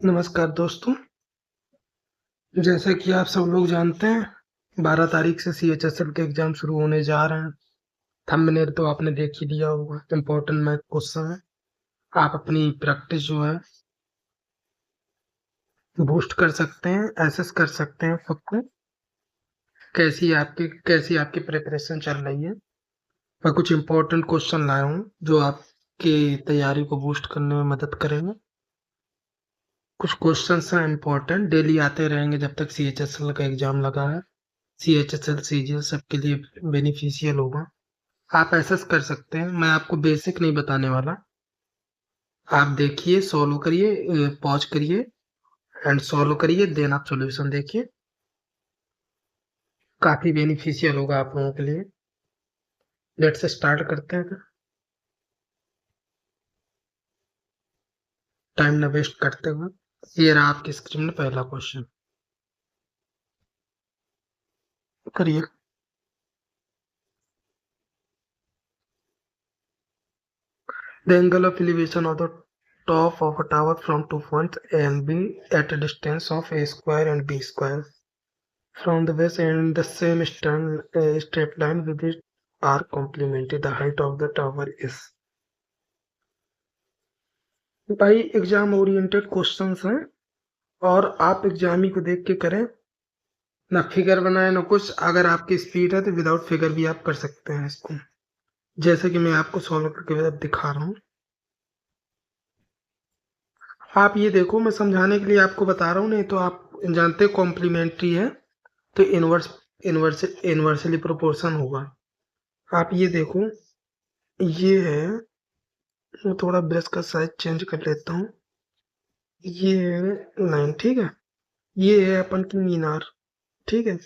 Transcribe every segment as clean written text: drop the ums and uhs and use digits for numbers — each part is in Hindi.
नमस्कार दोस्तों, जैसा कि आप सब लोग जानते हैं 12 तारीख से CHSL के एग्ज़ाम शुरू होने जा रहे हैं। थंबनेल तो आपने देख ही लिया होगा, इम्पोर्टेंट मैथ क्वेश्चन है। आप अपनी प्रैक्टिस जो है बूस्ट कर सकते हैं, एसेस कर सकते हैं खुद को, कैसी आपकी प्रिपरेशन चल रही है। मैं कुछ इम्पोर्टेंट क्वेश्चन लाया हूँ जो आपकी तैयारी को बूस्ट करने में मदद करेंगे। कुछ क्वेश्चंस हैं इम्पोर्टेंट, डेली आते रहेंगे जब तक CHSL का एग्ज़ाम लगा है। CHSL, CGL सबके लिए बेनिफिशियल होगा। आप एसेस कर सकते हैं, मैं आपको बेसिक नहीं बताने वाला। आप देखिए, सॉल्व करिए, पॉज करिए एंड सॉल्व करिए, देन आप सॉल्यूशन देखिए। काफी बेनिफिशियल होगा आप लोगों के लिए। लेट्स स्टार्ट करते हैं, टाइम न वेस्ट करते हुए। ये रहा आपकी स्क्रीन में पहला क्वेश्चन, करिए। The angle of elevation of the top of a tower from 2 points A and B at a distance of A square and B square from the base and the same straight line with it are complemented. The height of the tower is। भाई एग्जाम ओरिएंटेड क्वेश्चंस हैं और आप एग्जाम ही को देख के करें, ना फिगर बनाए ना कुछ। अगर आपकी स्पीड है तो विदाउट फिगर भी आप कर सकते हैं इसको, जैसे कि मैं आपको सॉल्व करके दिखा रहा हूँ। आप ये देखो, मैं समझाने के लिए आपको बता रहा हूँ, नहीं तो आप जानते कॉम्प्लीमेंट्री है तो इनवर्सली प्रोपोर्शन होगा। आप ये देखो, ये है, मैं थोड़ा ब्रश का साइज चेंज कर लेता हूँ। ये है लाइन, ठीक है, ये है अपन की मीनार, ठीक है,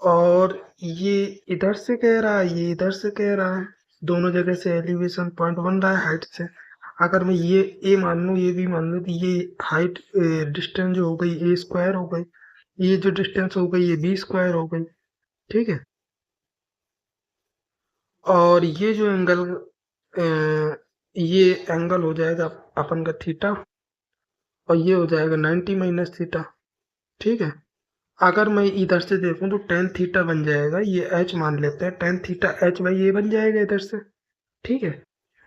और ये इधर से कह रहा है, ये इधर से कह रहा है, दोनों जगह से एलिवेशन पॉइंट बन रहा है हाइट से। अगर मैं ये ए मान लूँ, ये भी मान लूँ, तो ये हाइट डिस्टेंस जो हो गई ए स्क्वायर हो गई, ये जो डिस्टेंस हो गई ये बी स्क्वायर हो गई, ठीक है। और ये जो एंगल, ये एंगल हो जाएगा अपन का थीटा, और ये हो जाएगा 90 माइनस थीटा, ठीक है। अगर मैं इधर से देखूं तो टेन थीटा बन जाएगा, ये एच मान लेते हैं, टेन थीटा एच बाई ए बन जाएगा इधर से, ठीक है।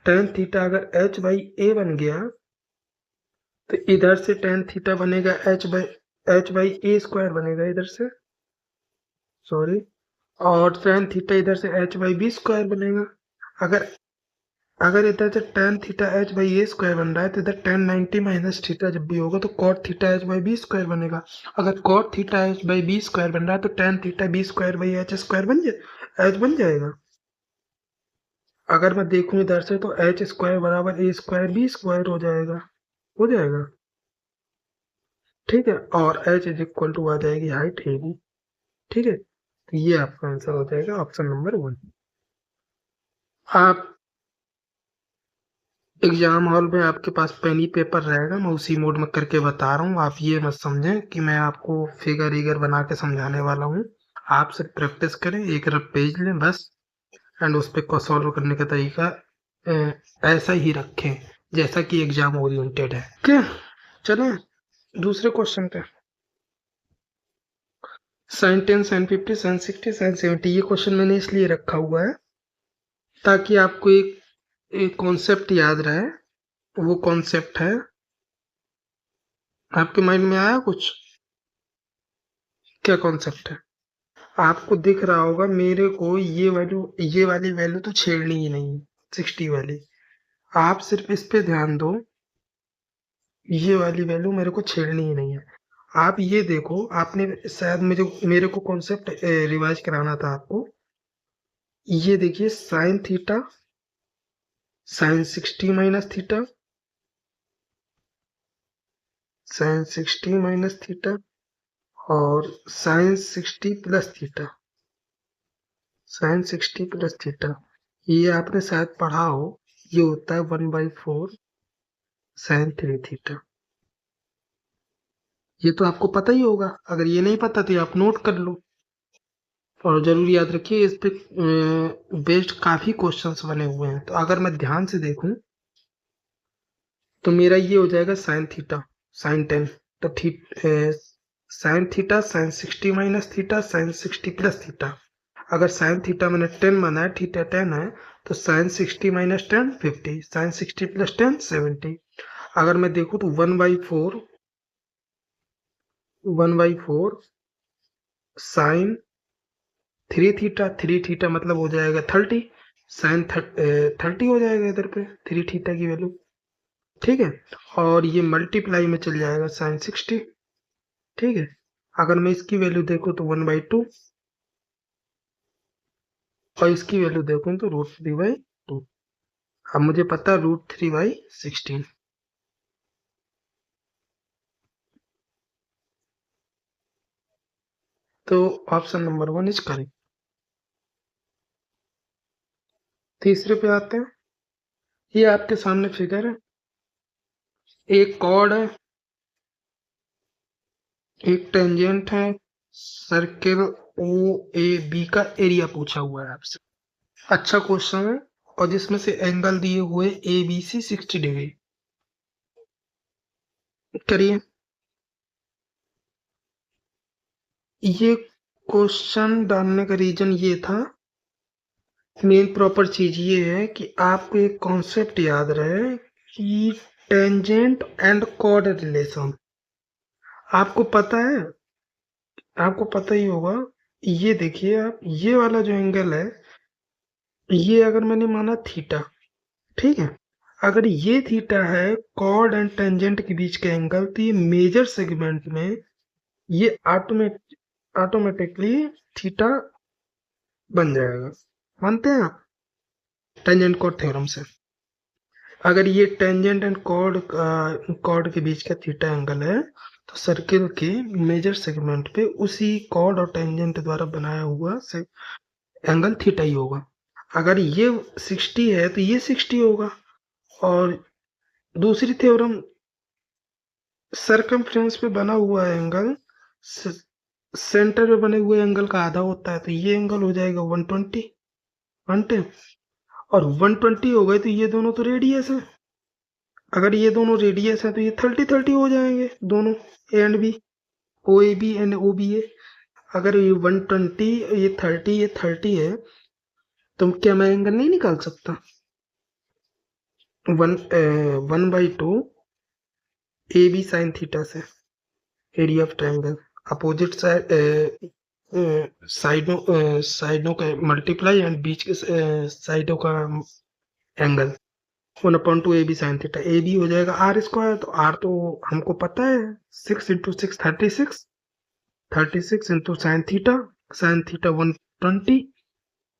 टेन थीटा अगर एच बाई ए बन गया तो इधर से टेन थीटा बनेगा एच बाई ए स्क्वायर बनेगा इधर से, सॉरी, और टेन थीटा इधर से एच बाई बी स्क्वायर बनेगा। अगर अगर इधर से tan theta H by A square बन रहा है तो इधर टेन 90 माइनस थीटा जब भी होगा तो cot theta H by B square बनेगा। अगर cot theta H by B square बन रहा है तो tan theta B square by H square H बन जाएगा। अगर मैं देखूं इधर से तो एच स्क्वायर बराबर ए स्क्वायर बी स्क्वायर हो जाएगा, ठीक है। और एच इज इक्वल टू आ जाएगी हाइट ए बी, ठीक है। तो ये आपका आंसर हो जाएगा ऑप्शन नंबर 1। आप एग्जाम हॉल में आपके पास पेन ही पेपर रहेगा, मैं उसी मोड में करके बता रहा हूँ। आप ये मत समझें कि मैं आपको फिगर ईगर बना के समझाने वाला हूँ। आप सिर्फ प्रैक्टिस करें, एक रफ पेज लें बस, एंड उस पर सॉल्व करने का तरीका ऐसा ही रखें जैसा कि एग्जाम ओरिएंटेड है। ठीक, चलें दूसरे क्वेश्चन पे। साइन 10, साइन 50, साइन 60, साइन 70, ये क्वेश्चन मैंने इसलिए रखा हुआ है ताकि आपको एक कॉन्सेप्ट याद रहे। वो कॉन्सेप्ट है, आपके माइंड में आया कुछ? क्या कॉन्सेप्ट है? आपको दिख रहा होगा मेरे को ये वाली वैल्यू तो छेड़नी ही नहीं है, 60 वाली। आप सिर्फ इस पे ध्यान दो, ये वाली वैल्यू मेरे को छेड़नी ही नहीं है। आप ये देखो, आपने शायद मेरे को कॉन्सेप्ट रिवाइज कराना था आपको। ये देखिए, sine theta, sine 60 minus theta, sine 60 minus theta, और sine 60 plus theta, sine 60 plus theta, ये आपने शायद पढ़ा हो। ये होता है 1/4 साइन 3 थीटा। ये तो आपको पता ही होगा, अगर ये नहीं पता तो आप नोट कर लो। और जरूर याद रखिए, इस पे बेस्ड काफी क्वेश्चंस बने हुए हैं। तो अगर मैं ध्यान से देखूं तो मेरा ये हो जाएगा साइन थीटा, साइन 10, तो sign theta sine 60 minus theta sine 60 plus theta. अगर साइन थीटा मैंने 10 माना है, थीटा 10 है, तो साइन 60 माइनस 10 50, साइन 60 प्लस 10 70। अगर मैं देखूँ तो 1/4 साइन 3 थीटा मतलब हो जाएगा 30, साइन 30 हो जाएगा इधर पे 3 थीटा की वैल्यू। ठीक है, और ये मल्टीप्लाई में चल जाएगा साइन 60। ठीक है, अगर मैं इसकी वैल्यू देखूँ तो 1/2, और इसकी वैल्यू देखूँ तो √3/2। अब मुझे पता है √3/16। तो ऑप्शन नंबर 1 इज करेक्ट। तीसरे पे आते हैं। ये आपके सामने फिगर है, एक कॉर्ड है, एक टेंजेंट है, सर्किल ओ ए बी का एरिया पूछा हुआ है आपसे। अच्छा क्वेश्चन है, और जिसमें से एंगल दिए हुए ए बी सी 60 डिग्री। करिए। ये क्वेश्चन डालने का रीजन ये था, मेन प्रॉपर चीज ये है कि आपको एक कॉन्सेप्ट याद रहे कि टेंजेंट एंड कॉर्ड रिलेशन। आपको पता है, आपको पता ही होगा। ये देखिए आप, ये वाला जो एंगल है, ये अगर मैंने माना थीटा, ठीक है, अगर ये थीटा है कॉर्ड एंड टेंजेंट के बीच का एंगल, तो ये मेजर सेगमेंट में ये ऑटोमेटिकली थीटा बन जाएगा। मानते हैं आप टेंजेंट कॉर्ड थ्योरम से? अगर ये टेंजेंट एंड कॉर्ड के बीच का थीटा एंगल है, तो सर्किल के मेजर सेगमेंट पे उसी कॉर्ड और टेंजेंट द्वारा बनाया हुआ एंगल थीटा ही होगा। अगर ये 60 है तो ये 60 होगा। और दूसरी थ्योरम, सरकमफ्रेंस पे बना हुआ एंगल सेंटर पे बने हुए एंगल का आधा होता है, तो ये एंगल हो जाएगा 120। 110, और 120 हो गए तो ये दोनों तो रेडियस है। अगर ये दोनों रेडियस है तो ये 30-30 हो जाएंगे दोनों, A and B, O A B and O B A. अगर ये 120 ये 30 है, तो क्या मैं एंगल नहीं निकाल सकता? 1/2 ए बी साइन थीटा से एरिया ऑफ ट्रायंगल, अपोजिट साइडों का मल्टीप्लाई एंड बीच के साइडों का angle 1/2 A B sine theta. A B हो जाएगा r², तो r तो हमको पता है 6 × 6 36, 36 इंटू साइन थीटा 120,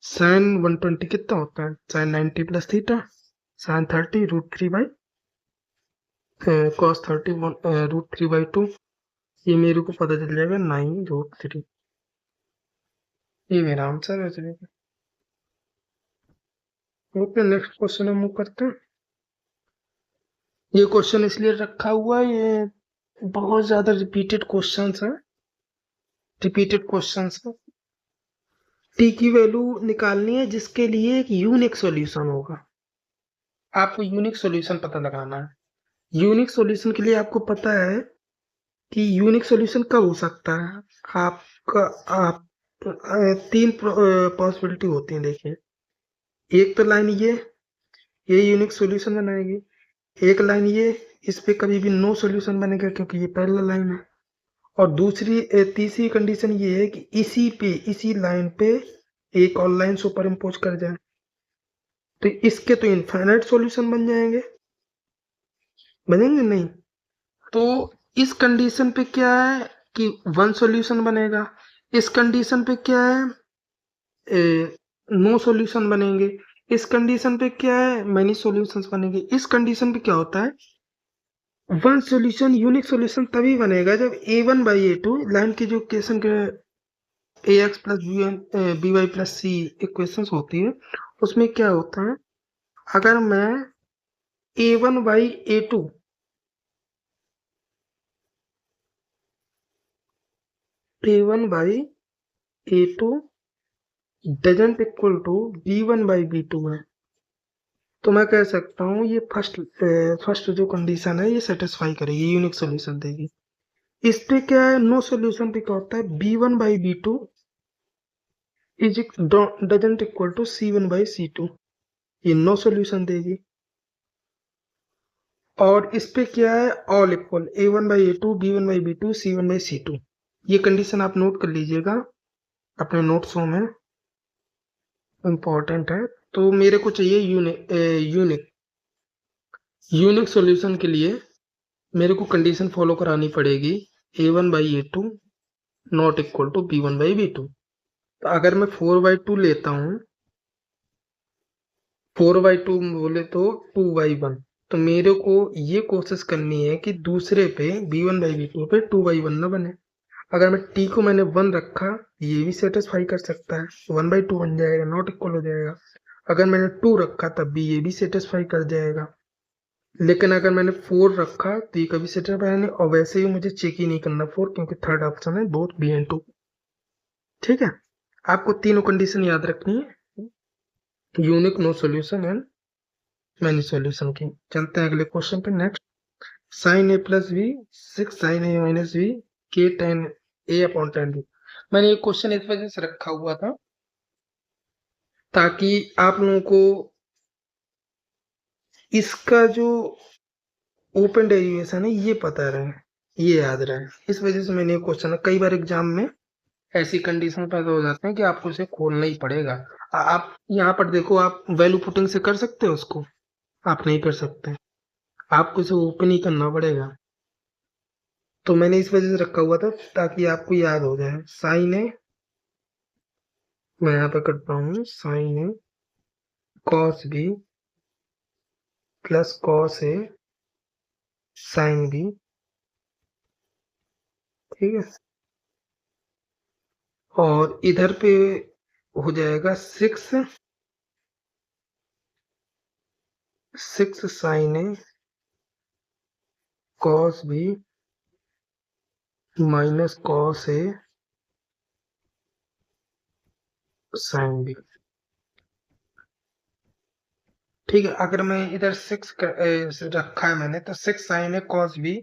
साइन 120 कितना होता है, sine 90 plus theta, sine 30 √3 cos 30 √3/2। ये मेरे को पता चल जाएगा 9√3। ये मेरा आंसर है चलिए। ओके, नेक्स्ट क्वेश्चन हम मूव करते हैं। ये क्वेश्चन इसलिए रखा हुआ है, ये बहुत ज्यादा रिपीटेड क्वेश्चंस है, टी की वैल्यू निकालनी है जिसके लिए एक यूनिक सॉल्यूशन होगा। आपको यूनिक सॉल्यूशन पता लगाना है। यूनिक सॉल्यूशन के लिए आपको पता है कि यूनिक सॉल्यूशन कब हो सकता है। आपका आप 3 पॉसिबिलिटी होती है। देखिए, एक तो लाइन ये यूनिक सॉल्यूशन बनाएगी। एक लाइन ये, इस पे कभी भी नो सॉल्यूशन बनेगा क्योंकि ये पैरेलल लाइन है। और तीसरी कंडीशन ये है कि इसी लाइन पे एक और लाइन सुपर इम्पोज कर जाए, तो इसके तो इनफाइनाइट सॉल्यूशन बन जाएंगे, बनेंगे नहीं। तो इस कंडीशन पे क्या है कि 1 सॉल्यूशन बनेगा, इस कंडीशन पे क्या है नो सॉल्यूशन बनेंगे, इस कंडीशन पे क्या है मैनी सॉल्यूशंस बनेंगे। इस कंडीशन पे क्या होता है, 1 सॉल्यूशन यूनिक सॉल्यूशन तभी बनेगा जब a1/a2 लाइन की जो इक्वेशन के ax plus by plus c equation होती है, उसमें क्या होता है, अगर मैं a1/a2 doesn't equal to b1/b2 है, तो मैं कह सकता हूँ ये फर्स्ट जो कंडीशन है ये सेटिस्फाई करेगी, यूनिक सॉल्यूशन देगी। इस पे क्या है, नो सोल्यूशन पे क्या होता है, b1/b2 is doesn't equal to c1/c2, ये नो सोल्यूशन देगी। और इस पे क्या है, all equal a1/a2 b1/b2 c1/c2, ये कंडीशन आप नोट कर लीजिएगा अपने नोट्सों में, इम्पोर्टेंट है। तो मेरे को चाहिए यूनिक सॉल्यूशन के लिए मेरे को कंडीशन फॉलो करानी पड़ेगी, a1/a2 not equal to b1/b2। तो अगर मैं 4/2 लेता हूँ, 4/2 बोले तो 2/1, तो मेरे को ये कोशिश करनी है कि दूसरे पे b1/b2 पे 2/1 ना बने। अगर मैं t को मैंने 1 रखा, ये भी सेटिस्फाई कर सकता है, 1/2 बन जाएगा, नॉट इक्वल हो जाएगा। अगर मैंने 2 रखा तब भी ये भी सेटिस्फाई कर जाएगा। लेकिन अगर मैंने 4 रखा तो ये कभी सेटिस्फाई नहीं, और वैसे ही मुझे चेक ही नहीं करना 4, क्योंकि थर्ड ऑप्शन है बोथ b एंड 2। ठीक है, आपको तीनों कंडीशन याद रखनी है, unique, no solution and many solution की। चलते हैं अगले क्वेश्चन पे। Next, sine a plus B 6 sine a minus B के tan a upon tan B. मैंने ये क्वेश्चन इस वजह से रखा हुआ था ताकि आप लोगों को इसका जो ओपन डेरिवेशन है ये पता रहे, ये याद रहे। इस वजह से मैंने ये क्वेश्चन, कई बार एग्जाम में ऐसी कंडीशन पैदा हो जाते हैं कि आपको इसे खोलना ही पड़ेगा। आप यहाँ पर देखो, आप वैल्यू पुटिंग से कर सकते हो उसको, आप नहीं कर सकते, आपको इसे ओपन ही करना पड़ेगा। तो मैंने इस वजह से रखा हुआ था ताकि आपको याद हो जाए। साइन ए, मैं यहाँ पे करता हूँ sign A cos B plus cos A sine B, ठीक है। और इधर पे हो जाएगा 6 sign A cos B minus cos A sine B, ठीक है। अगर मैं इधर 6 रखा है मैंने, तो 6 साइन ए कॉस बी,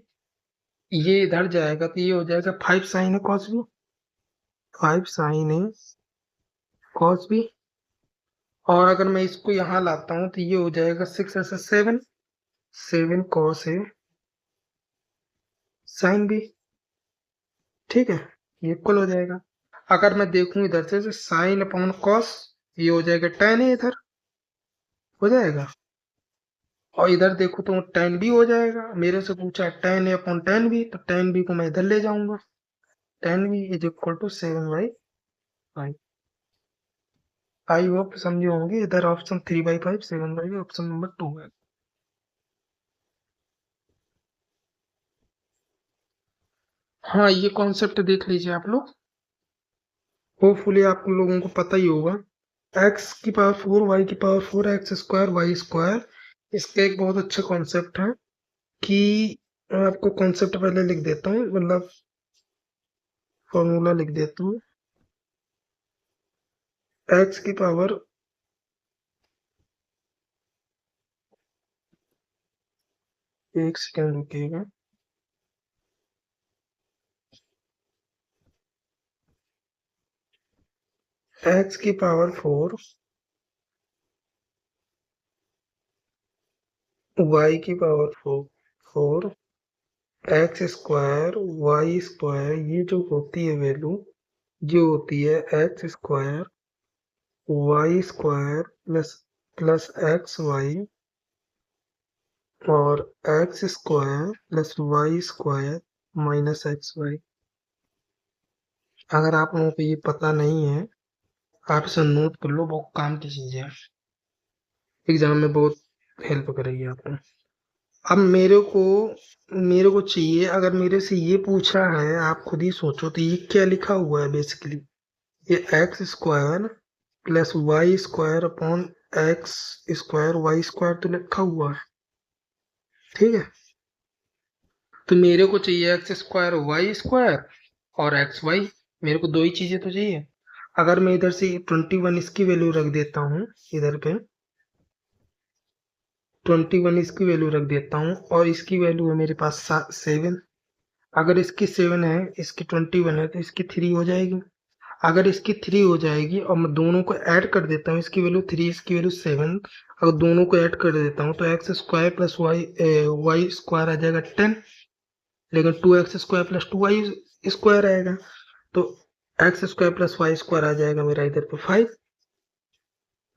ये इधर जाएगा तो ये हो जाएगा 5 साइन ए कॉस बी, 5 साइन ए कॉस बी। और अगर मैं इसको यहाँ लाता हूँ तो ये हो जाएगा 6 ऐसे 7 कॉस ए साइन बी, ठीक है, ये इक्वल हो जाएगा। अगर मैं देखूं इधर से साइन अपॉन कॉस, ये हो जाएगा टेन ए, इधर हो जाएगा। और इधर देखो तो टेन बी हो जाएगा, मेरे से पूछा tan A upon tan B, तो टेन बी को मैं इधर ले जाऊंगा, tan B is equal to 7/5। I hope समझे होंगे, इधर ऑप्शन 3/5, 7/5 ऑप्शन नंबर 2 है। हाँ, ये कॉन्सेप्ट देख लीजिए आप लोग, होपफुली आप लोगों को पता ही होगा। x की पावर 4 y की power 4 x square Y square, इसका एक बहुत अच्छा कॉन्सेप्ट है कि, मैं आपको कॉन्सेप्ट पहले लिख देता हूँ, मतलब फॉर्मूला लिख देता हूँ। x की पावर, एक सेकेंड रुकिएगा, x की पावर 4 y की power 4 x square Y square, ये जो होती है वैल्यू, जो होती है x square Y square plus X Y, और X square plus Y square minus X Y. अगर आप लोगों को ये पता नहीं है, आप इसे नोट कर लो, बहुत काम की चीज है, एग्जाम में बहुत हेल्प करेगी आपको। अब मेरे को चाहिए, अगर मेरे से ये पूछा है, आप खुद ही सोचो तो ये क्या लिखा हुआ है बेसिकली, ये X square plus Y square upon X square Y square तो लिखा हुआ है, ठीक है। तो मेरे को चाहिए एक्स स्क्वायर वाई स्क्वायर और एक्स वाई, मेरे को दो ही चीजें तो चाहिए। अगर मैं इधर से 21 इसकी वैल्यू रख देता हूँ, इधर पे 21 इसकी वैल्यू रख देता हूँ, और इसकी वैल्यू है मेरे पास 7, अगर इसकी 7 है, इसकी 21 है, तो इसकी 3 हो जाएगी। अगर इसकी 3 हो जाएगी और मैं दोनों को ऐड कर देता हूँ, इसकी वैल्यू 3, इसकी वैल्यू 7, अगर दोनों को ऐड कर देता हूँ तो X square plus Y square आ जाएगा 10, लेकिन 2x² प्लस 2y स्क्वायर आएगा, तो X square plus Y square आ जाएगा मेरा इधर पे 5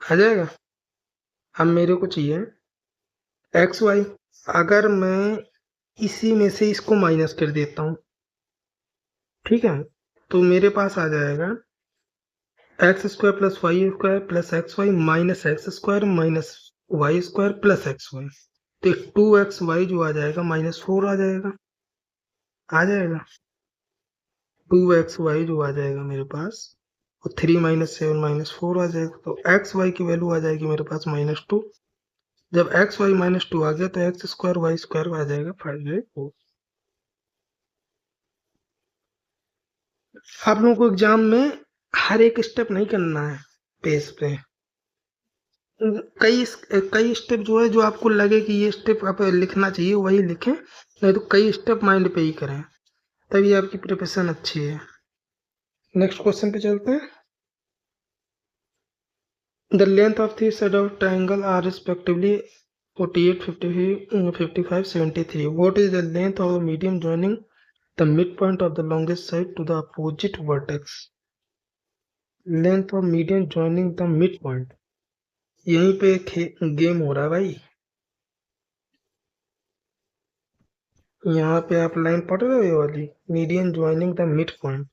आ जाएगा। अब मेरे को चाहिए एक्स वाई। अगर मैं इसी में से इसको माइनस कर देता हूँ, ठीक है, तो मेरे पास आ जाएगा X square plus Y square plus X Y minus X square minus Y square plus X Y, तो 2xy जो आ जाएगा -4 आ जाएगा, आ जाएगा 2xy जो आ जाएगा मेरे पास, और 3 - 7 -4 आ जाएगा, तो एक्स वाई की वैल्यू आ जाएगी मेरे पास -2। जब एक्स वाई -2 आ गया तो एक्स स्क्वायर वाई स्क्वायर आ जाएगा 5/4। आप लोगों को एग्जाम में हर एक स्टेप नहीं करना है पेज पे, कई कई स्टेप जो है, जो आपको लगे कि ये स्टेप आप लिखना चाहिए वही लिखें, नहीं तो कई स्टेप माइंड पे ही करें, तभी आपकी प्रिपरेशन अच्छी है। नेक्स्ट क्वेश्चन पे चलते हैं। The length of three side of triangle are respectively 48, 55, 73. What is the length of the medium joining the midpoint of the longest side to the opposite vertex? Length of median joining the midpoint. यहीं पे गेम हो रहा है भाई। यहाँ पे आप लाइन पढ़ रहे हो ये वाली, median joining the mid point.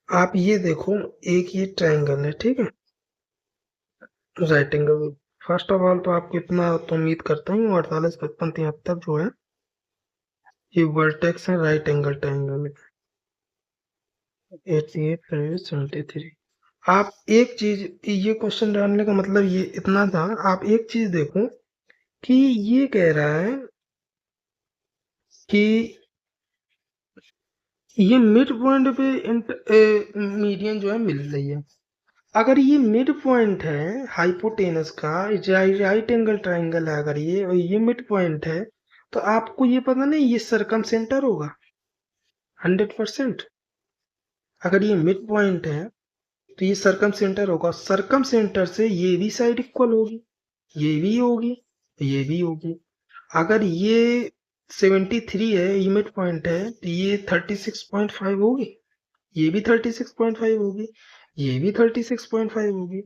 आप ये देखो, एक ये ट्रायंगल है, ठीक है, right angle. First of all तो आपको इतना तो उम्मीद करता हूँ 48, 55, 73 जो है ये वर्टेक्स है राइट एंगल ट्रायंगल में। 88, 73। आप एक चीज, ये क्वेश्चन डालने का मतलब ये इतना था, आप एक चीज देखो कि ये कह रहा है कि ये मिड पॉइंट पे मीडियन जो है मिल रही है। अगर ये मिड पॉइंट है हाइपोटेनस का, राइट एंगल ट्राइंगल है, अगर ये और ये मिड पॉइंट है, तो आपको ये पता नहीं ये सरकम सेंटर होगा 100%। अगर ये मिड पॉइंट है तो ये सरकम सेंटर होगा, सरकम सेंटर से ये भी साइड इक्वल होगी, ये भी होगी, ये भी होगी। अगर ये 73 है, ये मिड पॉइंट है, तो ये 36.5 होगी, ये भी 36.5 होगी, ये भी 36.5 होगी।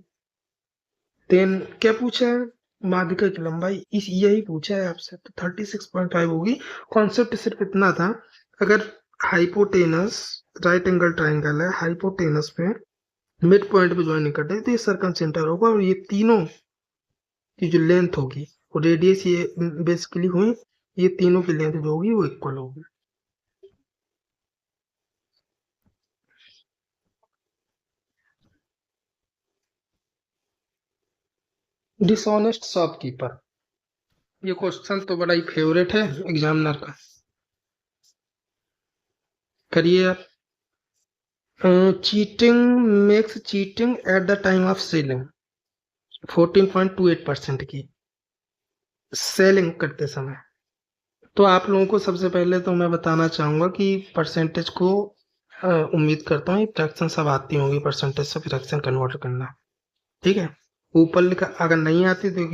देन क्या पूछा है, माध्यिका की लंबाई, इस यही पूछा है आपसे, तो 36.5 होगी। कॉन्सेप्ट सिर्फ इतना था, अगर हाइपोटेनस राइट एंगल ट्राइंगल है, हाइपोटेनस पे मिड पॉइंट पे ज्वाइन करते हैं, तो ये सर्कम सेंटर होगा, और ये तीनों की जो लेंथ होगी और रेडियस ये बेसिकली हुई, ये तीनों की लेंथ जो होगी वो इक्वल होगी। डिसऑनेस्ट शॉपकीपर, ये क्वेश्चन तो बड़ा ही फेवरेट है एग्जामिनर का, करिए आप। Cheating makes cheating at the time of selling 14.28% की, सेलिंग करते समय। तो आप लोगों को सबसे पहले तो मैं बताना चाहूंगा कि परसेंटेज को उम्मीद करता हूँ फ्रैक्शन सब आती होंगी, परसेंटेज से फ्रैक्शन कन्वर्ट करना, ठीक है। ऊपर लिखा अगर नहीं आती तो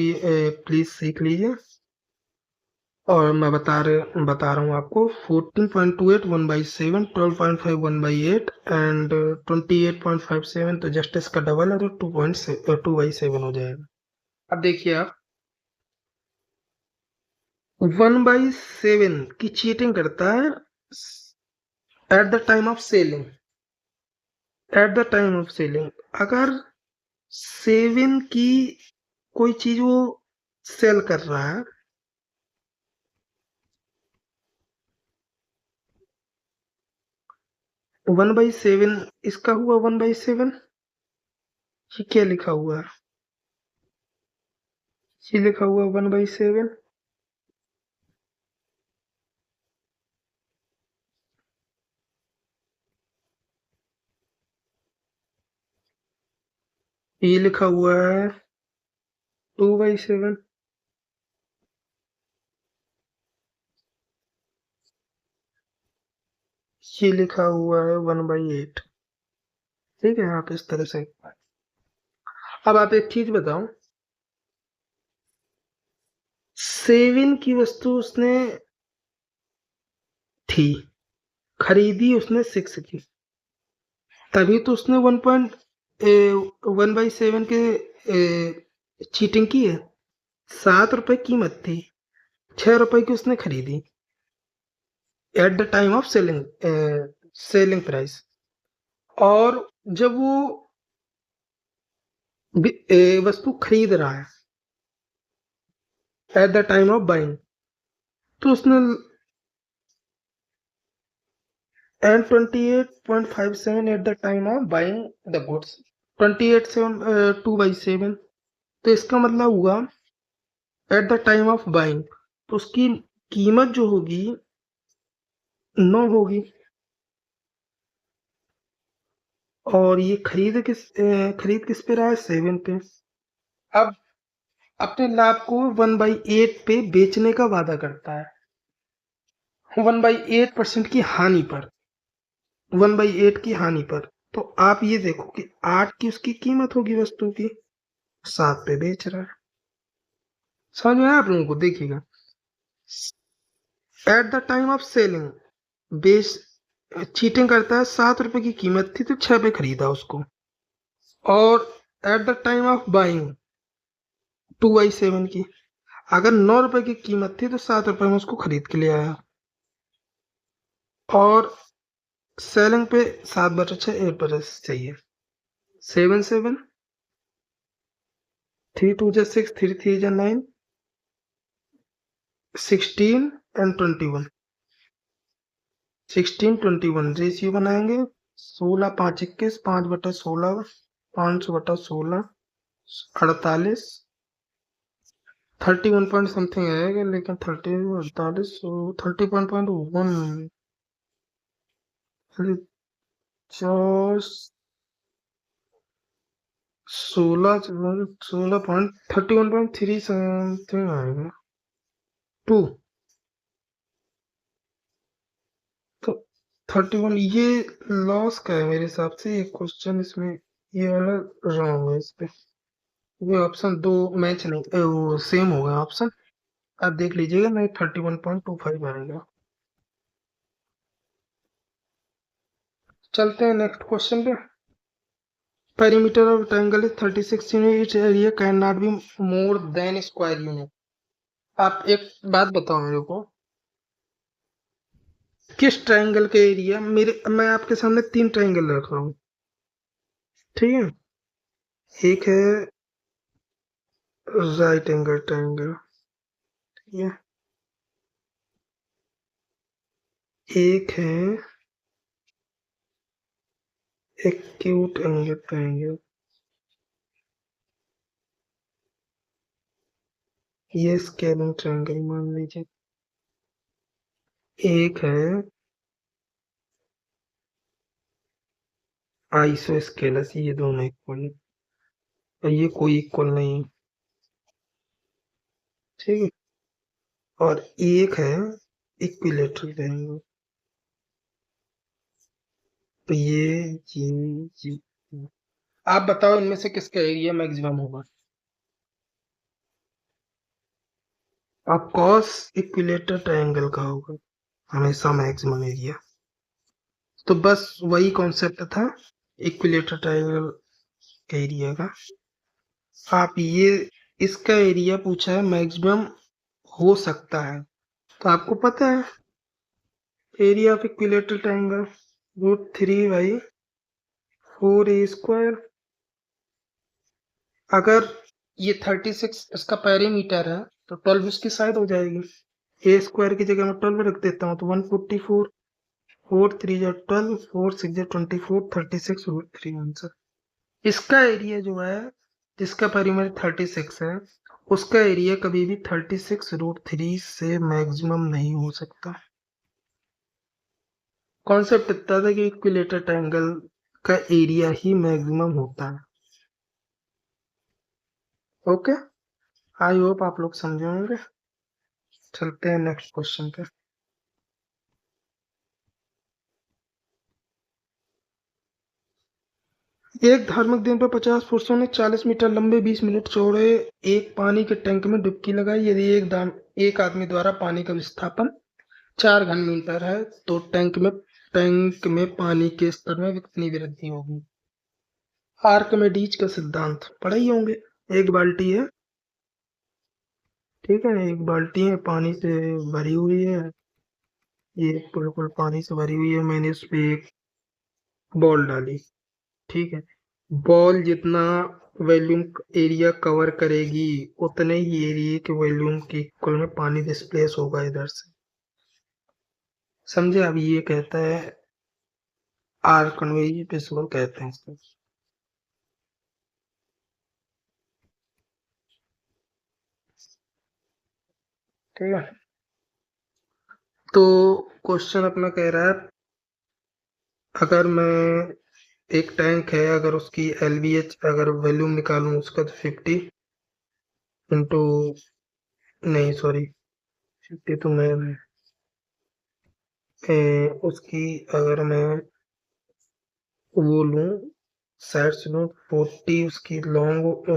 प्लीज सीख लीजिए। और मैं बता रहा हूँ आपको 14.28 1/7, 12.5 1/8 एंड 28.57, तो जस्ट इसका डबल है तो 2/7 हो जाएगा। अब देखिए आप 1/7 की चीटिंग करता है at the time of selling, at the time of selling. अगर 7 की कोई चीज वो सेल कर रहा है, 1/7 इसका हुआ 1/7, ये क्या लिखा हुआ है, ये लिखा हुआ 1/7, ये लिखा हुआ है 2/7, ये लिखा हुआ है 1/8। ठीक है, आप इस तरह से। अब आप एक चीज बताओ, 7 की वस्तु उसने थी, खरीदी उसने 6 की, तभी तो उसने 1/7 के चीटिंग की है। 7 रुपए कीमत थी, 6 रुपए की उसने खरीदी at the time of selling price. और जब वो वस्तु खरीद रहा है at the time of buying, तो उसने and 28.57 at the time of buying the goods, 2/7। तो इसका मतलब हुआ at the time of buying, तो उसकी कीमत जो होगी 9 होगी। और ये खरीद किस पे रहा है? 7 पे। अब अपने लाभ को 1/8 पे बेचने का वादा करता है, 1/8% की हानि पर, 1/8 की हानि पर। तो आप ये देखो कि 8 की उसकी कीमत होगी वस्तु की, 7 पे बेच रहा है। समझ में आया आप लोगों को? देखिएगा, at the time of selling, बेच चीटिंग करता है, 7 रुपए की कीमत थी तो 6 पे खरीदा उसको। और at the time of buying 2/7 की, अगर 9 रुपए की कीमत थी तो 7 रुपए में उसको खरीद के ले आया। और सेलिंग पे 7/6, 8/6 चाहिए। 7 7, 3 2 6, 3 3 9, 16 एंड 21, 16 21 रेशियो बनाएंगे। 16 5 21, 5/16, 500/16, 48, 31 पॉइंट समथिंग आएगा, लेकिन 30 48, 30.1, 16.31.3 समथिंग आएगा, 2। तो 31 ये लॉस का है मेरे हिसाब से। ये क्वेश्चन इसमें ये वाला रॉन्ग है इस पे। ये ऑप्शन दो मैच नहीं, वो सेम हो गया ऑप्शन। आप देख लीजिएगा, नहीं 31.25 आएगा। चलते हैं नेक्स्ट क्वेश्चन पे। Perimeter of triangle is 36 unit, it's area can not be more than square unit. आप एक बात बताओ मेरे को, किस ट्रायंगल का एरिया, मैं आपके सामने 3 ट्रायंगल रख रहा हूँ, ठीक है? एक है राइट एंगल ट्रायंगल, ठीक है, एक है एक्यूट एंगल ट्रायंगल, ये स्केलिंग ट्रायंगल मान लीजिए। एक है आइसोस्केलस, ये दोनों इक्वल है और ये कोई इक्वल नहीं है, ठीक है। और एक है इक्विलेटरल ट्रायंगल, तो ये आप बताओ इनमें से किसका एरिया मैक्सिमम होगा? आप कॉस इक्विलेटर ट्रायंगल का होगा हमेशा मैक्सिमम एरिया। तो बस वही कॉन्सेप्ट था इक्विलेटर ट्रायंगल के एरिया का। आप ये इसका एरिया पूछा है, मैक्सिमम हो सकता है, तो आपको पता है area of equilateral triangle √3/4a²। अगर ये 36 इसका पेरीमीटर है तो 12 इसकी साइड हो जाएगी। a² की जगह मैं 12 रख देता हूँ तो 144, 4 3 जा 12, 4 6 जा 24, 36√3 आंसर। इसका एरिया जो है, जिसका पेरीमीटर 36 है, उसका एरिया कभी भी 36√3 से मैक्सिमम नहीं हो सकता। कॉन्सेप्ट इतना था कि इक्विलेटर ट्रायंगल का एरिया ही मैक्सिमम होता है। ओके, आई होप आप लोग समझे होंगे। चलते हैं नेक्स्ट क्वेश्चन पे। एक धार्मिक दिन पर 50 पुरुषों ने 40 मीटर लंबे 20 मिनट चौड़े एक पानी के टैंक में डुबकी लगाई। यदि एक आदमी द्वारा पानी का विस्थापन 4 घन मीटर है तो टैंक में पानी के स्तर में कितनी वृद्धि होगी। आर्किमिडीज का सिद्धांत पढ़े ही होंगे। एक बाल्टी है, ठीक है, एक बाल्टी है पानी से भरी हुई है, ये बिल्कुल पानी से भरी हुई है। मैंने उस पे एक बॉल डाली, ठीक है। बॉल जितना वॉल्यूम एरिया कवर करेगी उतने ही एरिया के वॉल्यूम के इक्वल में पानी डिस्प्लेस होगा इधर से, समझे। अब ये कहता है आर कन्वेज प्रिंसिपल कहते हैं इसको, ठीक है। तो क्वेश्चन अपना कह रहा है अगर मैं एक टैंक है, अगर उसकी एलवीएच अगर वॉल्यूम निकालूं उसका तो 50 इंटू, नहीं सॉरी 50 तो मैं उसकी अगर मैं वो लूं साइड से लूं 40 उसकी लॉन्ग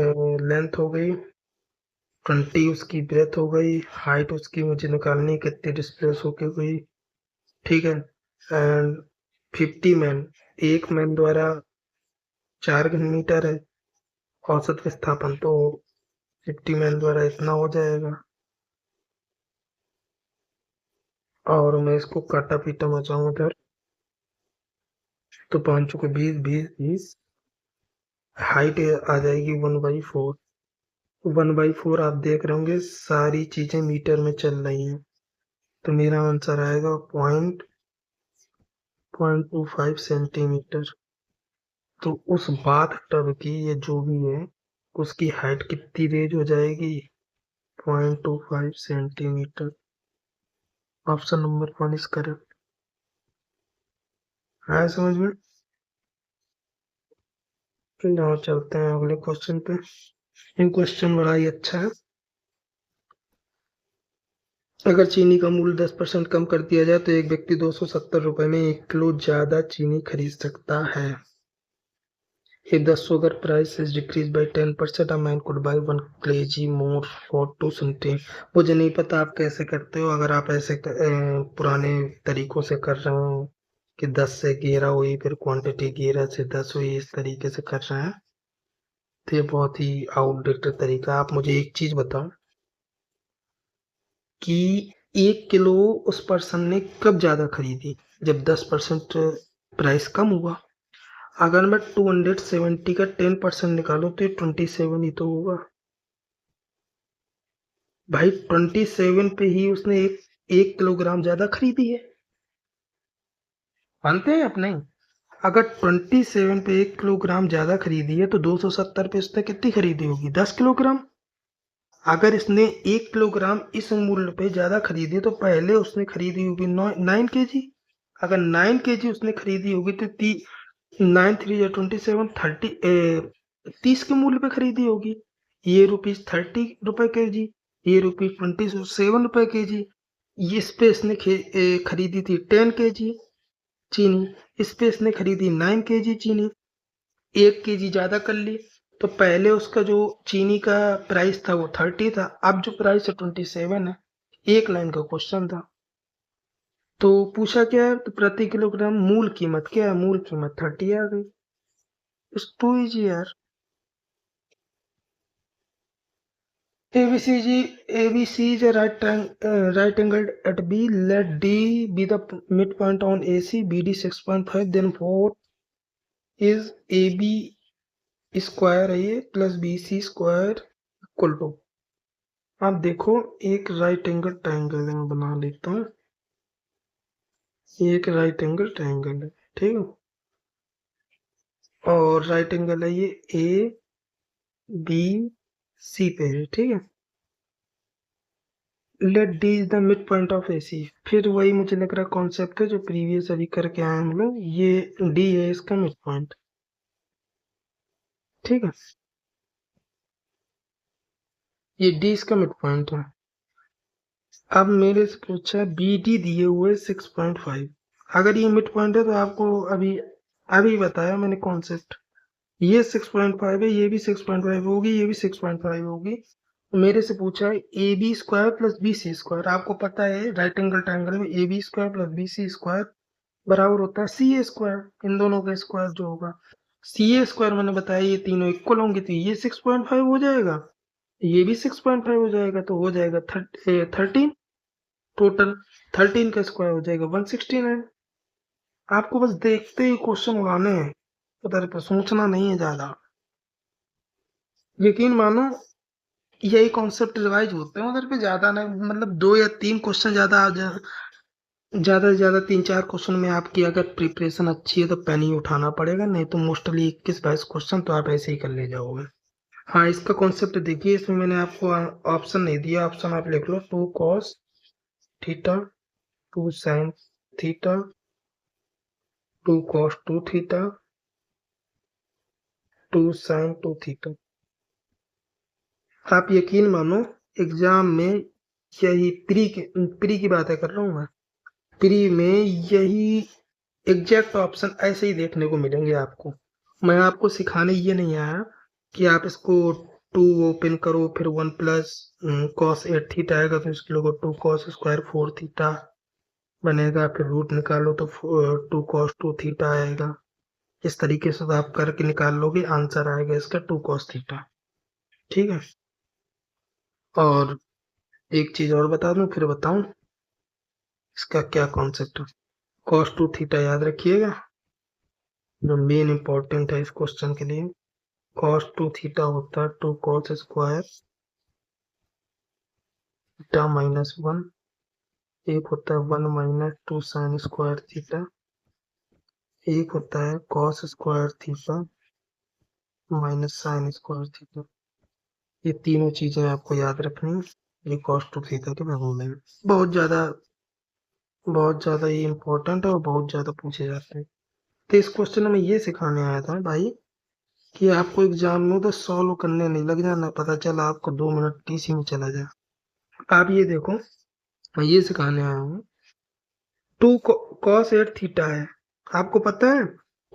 लेंथ हो गई, 20 उसकी ब्रेथ हो गई, हाइट उसकी मुझे निकालनी कितनी डिस्प्लेस होके हुई, ठीक है। एंड 50 मैन, एक मैन द्वारा 4 घन मीटर है औसत विस्थापन, तो 50 मैन द्वारा इतना हो जाएगा। और मैं इसको काटा पीटा मचाऊं उधर तो 5 को 20 20 20, हाइट आ जाएगी 1/4। 1/4 आप देख रहे होंगे सारी चीजें मीटर में चल रही हैं, तो मेरा आंसर आएगा 0.25 सेंटीमीटर। तो उस बाथ टब की ये जो भी है उसकी हाइट कितनी रेज हो जाएगी 0.25 centimetre. Option number 1 is correct. आया समझ में। यहाँ चलते हैं अगले क्वेश्चन पे। ये क्वेश्चन बड़ा ही अच्छा है। अगर चीनी का मूल्य 10% कम कर दिया जाए तो एक व्यक्ति 270 रुपए में 1 किलो ज्यादा चीनी खरीद सकता है। If the sugar price is decreased by 10%, a man could buy 1 kg more for 2 centi। मुझे नहीं पता आप कैसे करते हो, अगर आप ऐसे पुराने तरीकों से कर रहे हो कि 10 से 11 हुई फिर क्वांटिटी 11 से 10 हुई, इस तरीके से कर रहे हैं तो ये बहुत ही आउटडेटेड तरीका है। आप मुझे एक चीज बताओ कि 1 किलो उस पर्सन ने कब ज्यादा खरीदी, जब 10% प्राइस कम हुआ। अगर मैं 270 का 10% निकालूं तो ये 27 ही तो होगा भाई। 27 पे ही उसने एक किलोग्राम ज्यादा खरीदी है, मानते हैं आप नहीं। अगर 27 पे 1 किलोग्राम ज्यादा खरीदी है तो 270 पे उसने कितनी खरीदी होगी 10 किलोग्राम। अगर इसने 1 किलोग्राम इस मूल्य पे ज्यादा खरीदी तो पहले उसने खरीदी होगी 9 kg। अगर 9 kg उसने खरीदी होगी तो 9 3 या 27 30 के मूल्य पे खरीदी होगी। ये ₹30 के जी, ये ₹27 के जी। इस पे इसने खरीदी थी 10 kg चीनी, इस पे इसने खरीदी 9 kg चीनी, 1 kg ज्यादा कर ली। तो पहले उसका जो चीनी का प्राइस था वो 30 था, अब जो प्राइस है 27 है। एक लाइन का क्वेश्चन था तो पूछा क्या है, तो प्रति किलोग्राम मूल कीमत क्या है, मूल कीमत 30 आ गई। इट्स टू इजी यार। ABC is a right angled at B. Let D be the midpoint on AC. BD 6.5. Then what is AB square है ये plus BC square equal to. आप देखो एक राइट एंगल ट्रायंगल है, मैं बना लेता हूँ। ये एक राइट एंगल ट्रायंगल है, ठीक है, और राइट एंगल है ये ABC पे है, ठीक है। Let D is the mid point of AC। फिर वही मुझे लग रहा कॉन्सेप्ट है जो प्रीवियस अभी करके आए हम लोग, ये D है इसका मिड पॉइंट, ठीक है, ये D इसका मिड पॉइंट है। अब मेरे से पूछा BD दिए हुए 6.5। अगर ये मिड पॉइंट है तो आपको अभी अभी बताया मैंने कॉन्सेप्ट, ये 6.5 है, ये भी 6.5 होगी, ये भी 6.5 होगी। मेरे से पूछा है A B square plus B C square. आपको पता है राइट एंगल ट्रायंगल में A B square plus B C square बराबर होता है सी ए स्क्वायर। इन दोनों का स्क्वायर जो होगा, सी ए स्क्वायर मैंने बताया ये तीनों इक्वल होंगे, तो ये 6.5 हो जाएगा, ये भी 6.5 हो जाएगा, तो हो जाएगा 13 टोटल। 13 का स्क्वायर हो जाएगा 169। आपको बस देखते ही क्वेश्चन उड़ाने हैं, उधर पे सोचना नहीं है ज्यादा। यकीन मानो यही कॉन्सेप्ट रिवाइज होते हैं उधर पे, ज्यादा ना, मतलब 2 या 3 क्वेश्चन ज्यादा आ जा, ज्यादा से ज्यादा 3-4 क्वेश्चन में आपकी अगर प्रिपरेशन अच्छी है तो पेन ही उठाना पड़ेगा, नहीं तो मोस्टली 21-22 क्वेश्चन तो आप ऐसे ही कर ले जाओगे। हाँ, इसका कॉन्सेप्ट देखिए, इसमें मैंने आपको ऑप्शन नहीं दिया, ऑप्शन आप लिख लो 2 cos theta, 2 sin theta, 2 cos 2 theta, 2 sin 2 theta. आप यकीन मानो एग्जाम में यही प्री की बातें कर रहा हूँ मैं, प्री में यही एग्जैक्ट ऑप्शन ऐसे ही देखने को मिलेंगे आपको। मैं आपको सिखाने ये नहीं आया कि आप इसको 2 ओपन करो फिर 1 प्लस cos 8 थीटा आएगा, फिर इसके लोगों 2 cos स्क्वायर 4 थीटा बनेगा, फिर रूट निकालो तो 2 cos 2 थीटा आएगा। इस तरीके से तो आप करके निकाल लोगे, आंसर आएगा इसका 2 cos थीटा। ठीक है, और एक चीज और बता दूं, फिर बताऊं इसका क्या कॉन्सेप्ट है। cos 2 थीटा याद रखिएगा, जो मेन इंपॉर्टेंट है इस क्वेश्चन के लिए। cos 2 थीटा होता है 2 cos स्क्वायर थीटा माइनस 1, एक होता है 1 माइनस 2 sin स्क्वायर थीटा, एक होता है cos square theta minus sin square theta. ये तीनों चीजें आपको याद रखनी है, ये cos 2 थीटा के फॉर्मूले में बहुत ज्यादा ये इंपॉर्टेंट है और बहुत ज्यादा पूछे जाते हैं। तो इस क्वेश्चन में ये सिखाने आया था भाई कि आपको एग्जाम में तो सॉल्व करने नहीं लग जाना, पता चला आपको 2 मिनट टीसी में चला जाए। आप ये देखो, मैं ये सिखाने आया हूँ, 2 cos 8 थीटा है, आपको पता है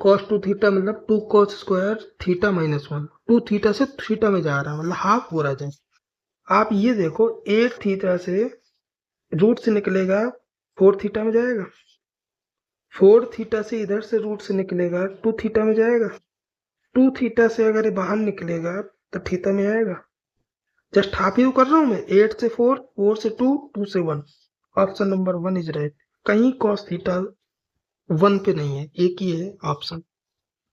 cos 2 थीटा मतलब 2 cos square theta minus 1, 2 theta से थीटा में जा रहा है, मतलब हाफ हो रहा है। आप ये देखो 8 थीटा से रूट से निकलेगा 4 थीटा में जाएगा, 4 थीटा से इधर से रूट से निकलेगा 2 थीटा में जाएगा, 2 थीटा से अगर ये बाहर निकलेगा तो थीटा में आएगा। जस्ट हाफ ही कर रहा हूँ मैं, 8 से 4, 4 से 2, 2 से 1। Option number 1 is right. कहीं cos थीटा 1 पे नहीं है, एक ही है ऑप्शन।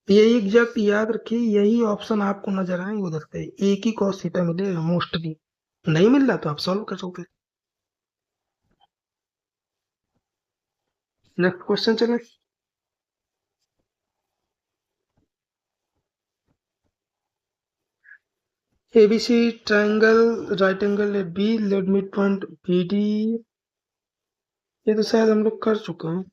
यही एग्जैक्ट याद रखिए, यही ऑप्शन आपको नजर आएंगे उधर पे, एक ही cos थीटा मिलेगा मोस्टली। नहीं मिल रहा तो आप सॉल्व कर सकते। नेक्स्ट क्वेश्चन चले। ABC triangle right angle at B let mid point BD, ये तो शायद हम लोग कर चुके हैं।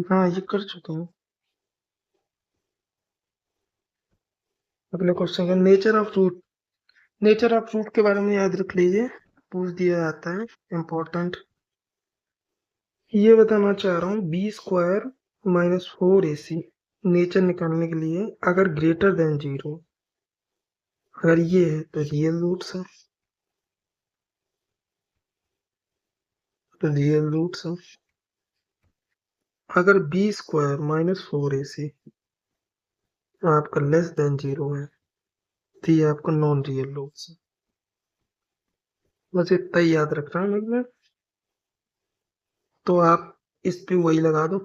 हाँ ये कर चुके हैं। अगले क्वेश्चन का nature of root, nature of root के बारे में याद रख लीजिए, पूछ दिया जाता है, इम्पोर्टेंट। ये बताना चाह रहा हूँ B square minus 4AC nature निकालने के लिए अगर ग्रेटर देन 0, अगर ये है तो रियल रूट्स है, तो रियल रूट्स है। अगर बी स्क्वायर माइनस 4AC आपका लेस देन 0 है तो ये आपका नॉन रियल रूट्स है। बस इतना ही याद रखना है मतलब, तो आप इस पे वही लगा दो,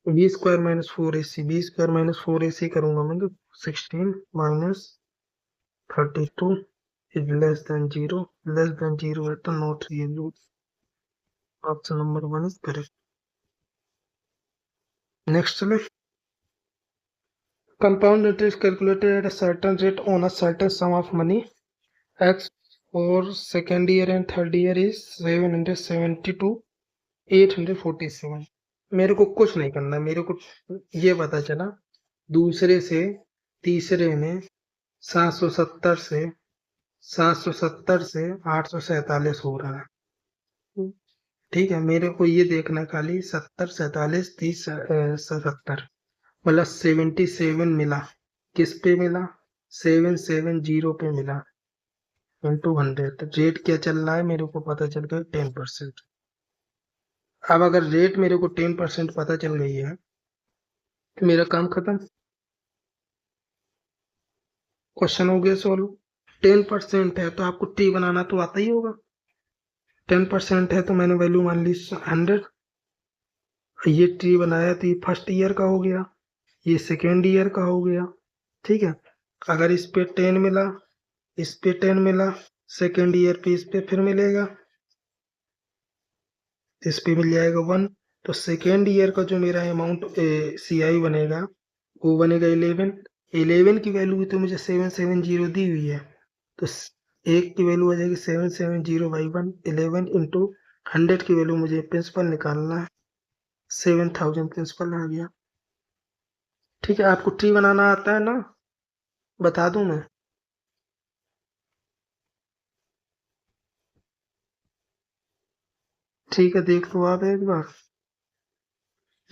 B square minus 4AC, B square minus 4AC करूंगा मैं तो 16 minus 32 is less than 0, less than 0 है तो not real root. Option number 1 is correct. Next चले। Compound interest calculated at a certain rate on a certain sum of money X for second year and third year is 772 847। मेरे को कुछ नहीं करना, मेरे को ये पता चला दूसरे से तीसरे में 770 से 847 हो रहा है। ठीक है, मेरे को ये देखना खाली 70, 47, 30, 77, मतलब 77 मिला। किस पे मिला? 770 पे मिला इंटू 100। तो रेट क्या चल रहा है मेरे को पता चल गया 10%। अब अगर रेट मेरे को 10% पता चल गई है तो मेरा काम खत्म। क्वेश्चन हो गया सॉल्व। 10% है तो आपको टी बनाना तो आता ही होगा। 10% है तो मैंने वैल्यू मान ली 100। ये ट्री बनाया तो ये फर्स्ट ईयर का हो गया, ये सेकेंड ईयर का हो गया। ठीक है, अगर इस पे 10 मिला, इस पे 10 मिला, सेकेंड ईयर पे इस पे फिर मिलेगा, इस पे मिल जाएगा 1। तो सेकेंड ईयर का जो मेरा अमाउंट सी आई बनेगा वो बनेगा 11। 11 की वैल्यू भी तो मुझे 770 दी हुई है। तो एक की वैल्यू आ जाएगी 770/1। 11 इंटू 100 की वैल्यू मुझे प्रिंसिपल निकालना है। 7000 प्रिंसिपल आ गया। ठीक है, आपको ट्री बनाना आता है ना? बता दूं मैं? ठीक है, देख लो आप एक बार।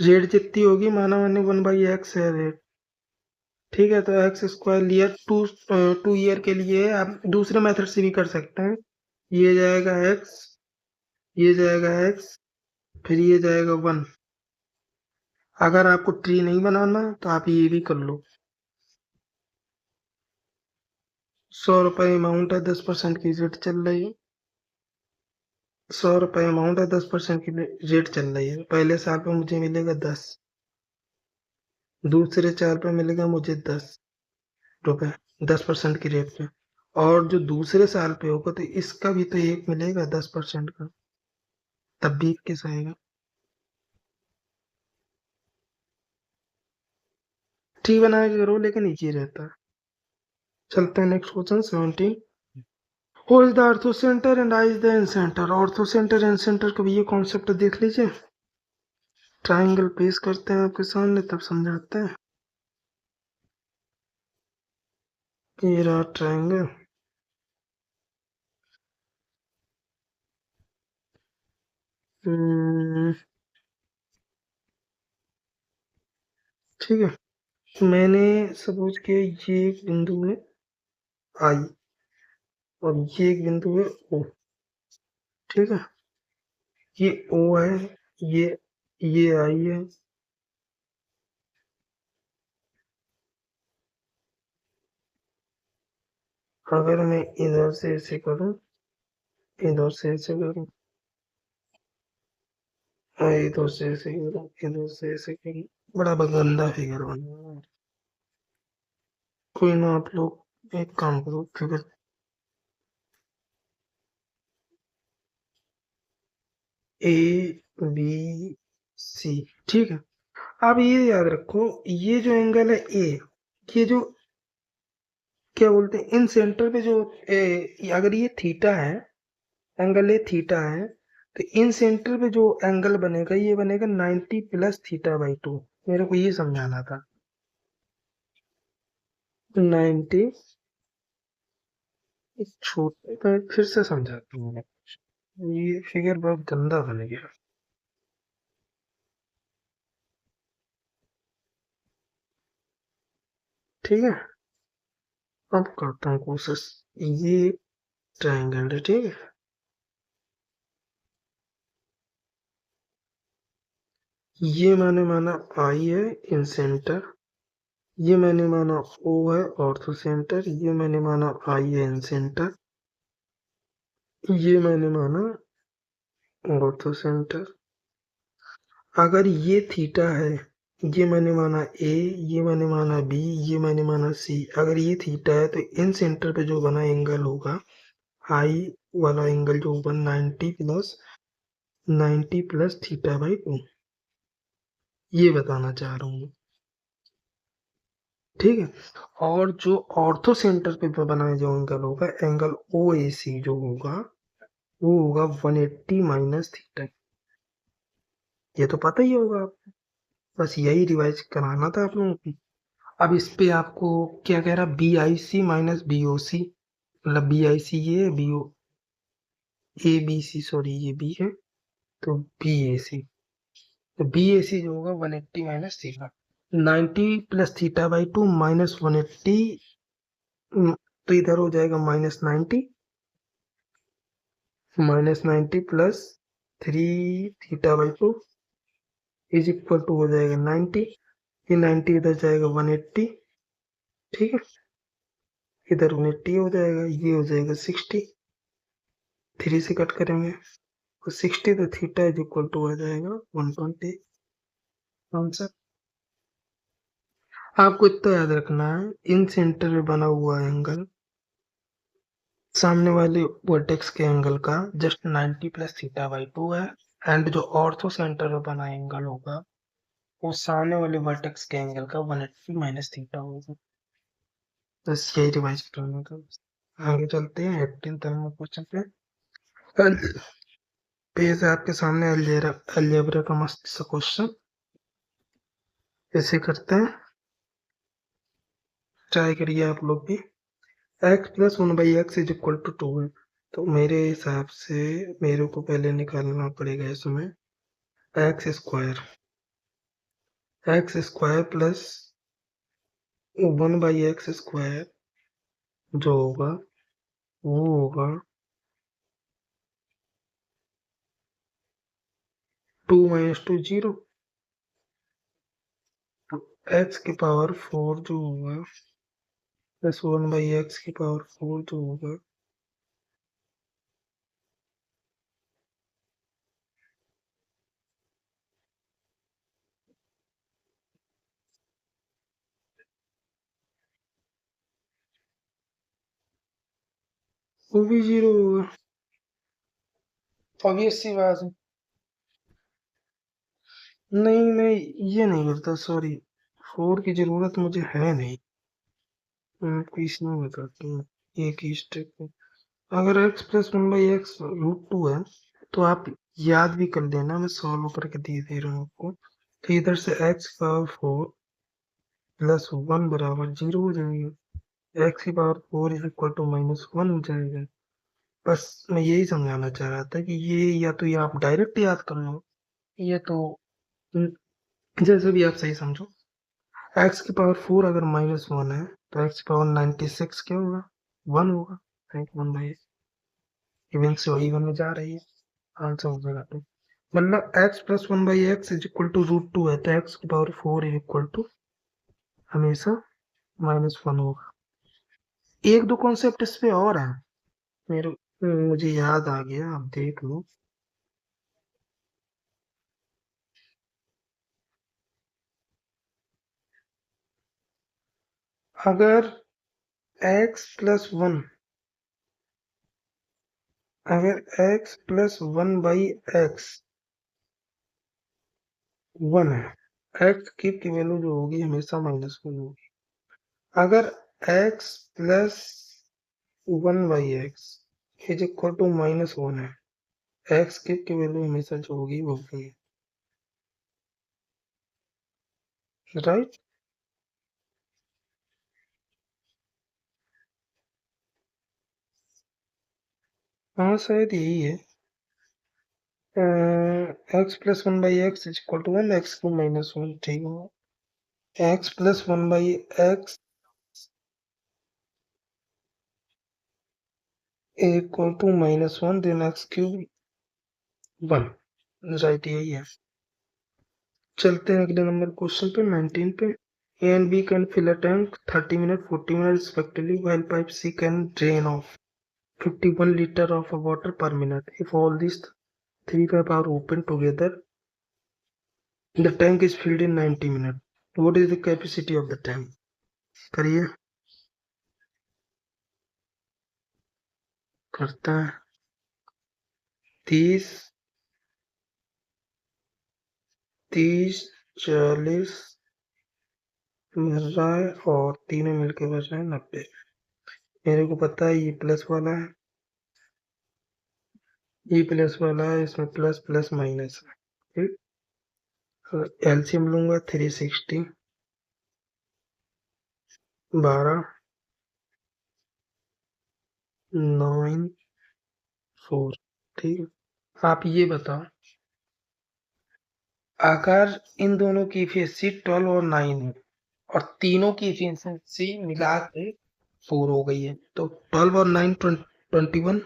रेट जितनी होगी माना मैंने 1/x है रेट। ठीक है, तो एक्स स्क्वायर लिया। टू ईयर के लिए आप दूसरे मेथड से भी कर सकते हैं। ये जाएगा एक्स, ये जाएगा एक्स, फिर ये जाएगा 1। अगर आपको ट्री नहीं बनाना तो आप ये भी कर लो। 100 रुपये अमाउंट है, 10% की रेट चल रही है। 100 रुपये अमाउंट है, 10% की रेट चल रही है। पहले साल पे मुझे मिलेगा 10, दूसरे साल पे मिलेगा मुझे 10 रुपये, 10% की रेट पे। और जो दूसरे साल पे होगा तो इसका भी तो एक मिलेगा 10% का, तब भी 21 आएगा। ट्री बना के करो लेकिन इजी रहता है। चलते हैं next question 17। Who is the ortho centre and I is the centre? Ortho centre and centre का भी ये कॉन्सेप्ट देख लीजिए। ट्राइंगल पेश करते हैं आपके सामने तब समझाते हैं। ये रहा ट्राइंगल। ठीक है, मैंने सपोज किया ये एक बिंदु है आई और ये एक बिंदु है ओ। ठीक है, ये ओ है, ये ये आई है। अगर मैं इधर से ऐसे करूं, इधर से ऐसे करूं, हाँ इधर से ऐसे करूं, इधर से ऐसे करूं, बड़ा गंदा फिगर बना। कोई ना, आप लोग एक काम करो, फिगर ए बी सी। ठीक है, अब ये याद रखो, ये जो एंगल है ए, ये जो क्या बोलते हैं इन सेंटर पे जो अगर ये थीटा है, एंगल ए थीटा है, तो इन सेंटर पे जो एंगल बनेगा ये बनेगा 90 प्लस थीटा/2। मेरे को ये समझाना था। 90, छोटे मैं फिर से समझाता हूँ। ये फिगर बहुत गंदा बन गया। ठीक है, अब करता हूँ कोशिश। ये ट्रायंगल है, ठीक है। ये मैंने माना आई है इन सेंटर, ये मैंने माना ओ है ऑर्थो सेंटर, ये मैंने माना आई है इन सेंटर, ये मैंने माना ऑर्थो सेंटर। अगर ये थीटा है, ये मैंने माना ए, ये मैंने माना बी, ये मैंने माना सी। अगर ये थीटा है तो इन सेंटर पे जो बना एंगल होगा, आई वाला एंगल जो होगा 90 प्लस थीटा/2, ये बताना चाह रहा हूँ। ठीक है, और जो ऑर्थो सेंटर पे बनाया जो एंगल होगा, एंगल ओ ए सी जो होगा वो होगा 180 माइनस थीटा। ये तो पता ही होगा आपको, बस यही रिवाइज कराना था आप लोगों को। अब इस पे आपको क्या कह रहा, B I C minus B O C, मतलब बी आई सी ये B O A B C, sorry ये बी है तो बी ए सी, तो बी ए सी जो होगा 180 minus theta, 90 plus theta by 2 minus 180, तो इधर हो जाएगा minus 90 plus 3 theta by 2 is equal to हो जाएगा 90, ये 90 इधर जाएगा 180, ठीक है, इधर 180 हो जाएगा, ये हो जाएगा 60, 3 से कट करेंगे तो 60, तो थीटा इज इक्वल टू आ जाएगा 120 आंसर। आपको इतना याद रखना है, इन सेंटर में बना हुआ एंगल सामने वाले वर्टेक्स के एंगल का जस्ट 90 प्लस थीटा बाई 2 है, एंड जो ऑर्थो सेंटर में बना एंगल होगा वो सामने वाले वर्टेक्स के एंगल का 180 माइनस थीटा होगा। बस यही रिवाइज करने का। आगे चलते हैं 18th नंबर क्वेश्चन पे। पेज है आपके सामने अलजेब्रा का मस्त सा क्वेश्चन, ऐसे करते हैं, ट्राई करिए आप लोग भी। x plus 1/x is equal to 2 है, तो मेरे हिसाब से मेरे को पहले निकालना पड़ेगा इसमें x square plus 1/x square जो होगा वो होगा 2 माइनस 2 0, एक्स की पावर 4 जो होगा प्लस 1/x की पावर 4 जो होगा वो भी 0 होगा। ऑब्वियस सी बात है। नहीं मैं ये नहीं करता, सॉरी, 4 की जरूरत मुझे है नहीं, मैं आपको इसमें बताता हूँ एक ही स्टेप में। अगर x प्लस 1/x √2 है तो आप याद भी कर लेना, मैं सॉल्व करके दे रहा हूँ आपको, तो इधर से x की पावर 4 प्लस 1 बराबर 0 हो जाएगा, x की पावर 4 इज इक्वल टू -1 हो जाएगा। बस मैं यही समझाना चाह रहा था कि ये या तो ये आप डायरेक्ट याद कर लो, ये तो जैसे भी आप सही समझो। x की पावर 4 अगर -1 है तो x की पावर 96 क्या होगा, 1 होगा, 1/, इवन से इवन में जा रही है, आंसर हो जाएगा। तो मतलब x plus 1/x is equal to √2 है, तो x की पावर 4 इज इक्वल टू हमेशा -1 होगा। एक दो कॉन्सेप्ट इस पे और है, मेरे मुझे याद आ गया, आप देख लो। अगर x प्लस 1, अगर x प्लस 1/x 1 है, x की वैल्यू जो होगी हमेशा -1 होगी। अगर x plus 1/x is equal to -1 है, एक्स की वैल्यू हमेशा जो होगी वो होगी, राइट। हाँ शायद यही है, x plus 1/x is equal to 1, x को -1, ठीक है, x plus 1/x equal to -1, then x³ 1, right यही है। चलते हैं अगले नंबर क्वेश्चन पे 19 पे। A and B can fill a tank 30 minutes 40 minutes respectively while pipe C can drain off 51 liter of water per minute. If all these three pipes are open together, the tank is filled in 90 minutes. What is the capacity of the tank? करिए, करता है। 30, 30, 40 मिल रहा है और तीनों मिलके बच रहे हैं 90। मेरे को पता है ये प्लस वाला है, ये प्लस वाला है, इसमें प्लस प्लस माइनस है, ठीक। एलसीएम लूंगा 360, 12, 9, 4, ठीक है। आप ये बताओ अगर इन दोनों की इफिशिएंसी 12 और 9 है और तीनों की इफिशिएंसी मिला के 4 हो गई है, तो 12 और 9 21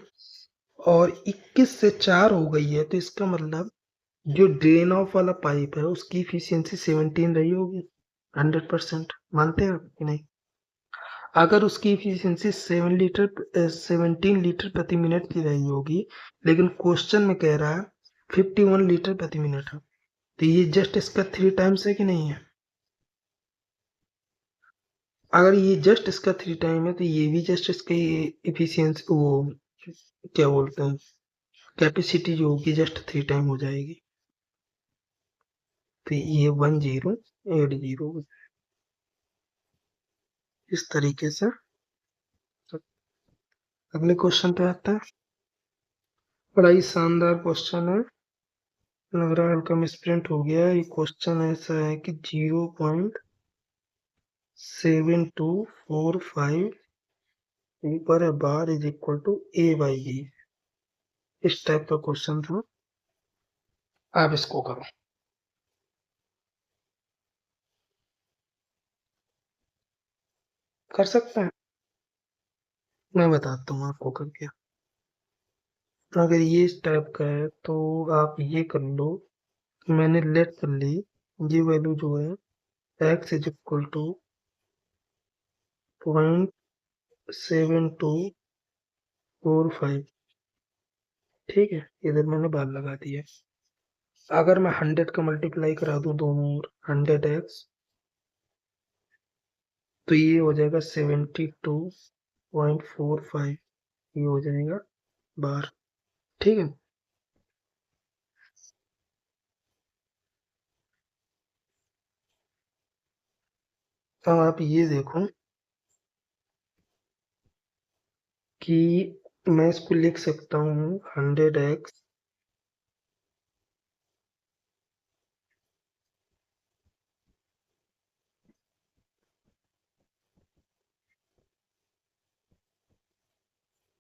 और 21 से 4 हो गई है, तो इसका मतलब जो ड्रेन ऑफ वाला पाइप है उसकी इफिशियंसी 17 रही होगी 100%। मानते हैं आप कि नहीं? अगर उसकी इफिशियंसी 17 लीटर प्रति मिनट की रही होगी, लेकिन क्वेश्चन में कह रहा है 51 लीटर प्रति मिनट है, तो ये जस्ट इसका 3 टाइम्स है कि नहीं है? अगर ये जस्ट इसका 3 टाइम है तो ये भी जस्ट इसकी इफिशियंसी वो क्या बोलते हैं कैपेसिटी जो होगी जस्ट 3 टाइम हो जाएगी। तो ये 1080 इस तरीके से। अगले क्वेश्चन पे आता है। बड़ा ही शानदार क्वेश्चन है, लग रहा है हल्का मिसप्रिंट हो गया है। ये क्वेश्चन ऐसा है कि 0.7245 ऊपर है bar is equal to a/b। इस टाइप का क्वेश्चन था, आप इसको करो। कर सकते हैं, मैं बताता हूँ आपको करके। अगर ये इस टाइप का है तो आप ये कर लो, मैंने लेट कर ली ये वैल्यू जो है x इज इक्वल टू 0.7245। ठीक है, इधर मैंने बार लगा दिया। अगर मैं 100 का मल्टीप्लाई करा दूं दोनों ओर 100x, तो ये हो जाएगा 72.45, ये हो जाएगा बार। ठीक है, अब आप ये देखो कि मैं इसको लिख सकता हूँ 100x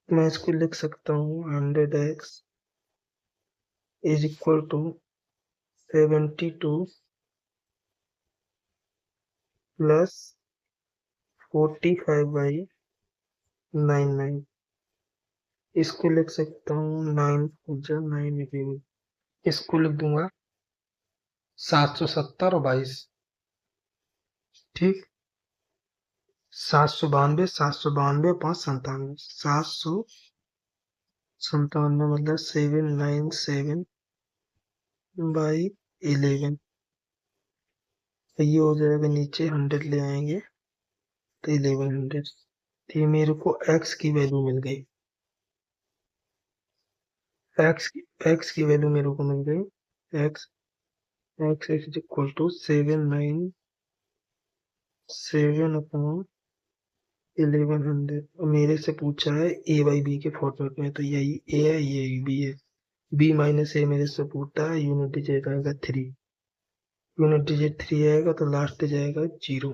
मैं इसको लिख सकता हूँ 100x is equal to 72 plus 45/99। इसको लिख सकता हूँ 9 इसको लिख दूंगा 770 और 22। ठीक, 792 792 597 797 मतलब 797/11। तो ये हो जाएगा, नीचे 100 ले आएंगे तो 1100। तो ये मेरे को x की वैल्यू मिल गई, x की वैल्यू मेरे को मिल गई। x x is equal to 797/1100। और मेरे से पूछा है a/b के फॉर्मेट में, तो यही a है यही b है। b माइनस a मेरे से पूछता है, यूनिट डिजिट आएगा 3, यूनिट डिजिट 3 आएगा तो लास्ट जाएगा 0,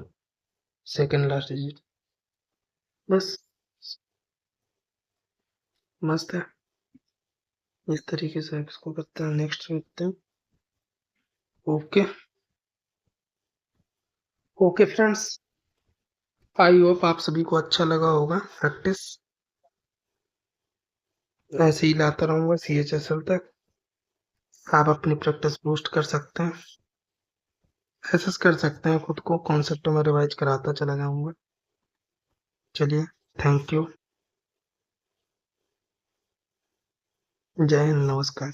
सेकेंड लास्ट डिजिट। बस, मस्त है। इस तरीके से आप इसको करते हैं। नेक्स्ट देखते हैं। Okay okay friends, I hope आप सभी को अच्छा लगा होगा। प्रैक्टिस ऐसे ही लाता रहूंगा CHSL तक। आप अपनी प्रैक्टिस बूस्ट कर सकते हैं, ऐसे कर सकते हैं, खुद को कॉन्सेप्ट में रिवाइज कराता चला जाऊंगा। चलिए, थैंक यू, जय हिंद, नमस्कार।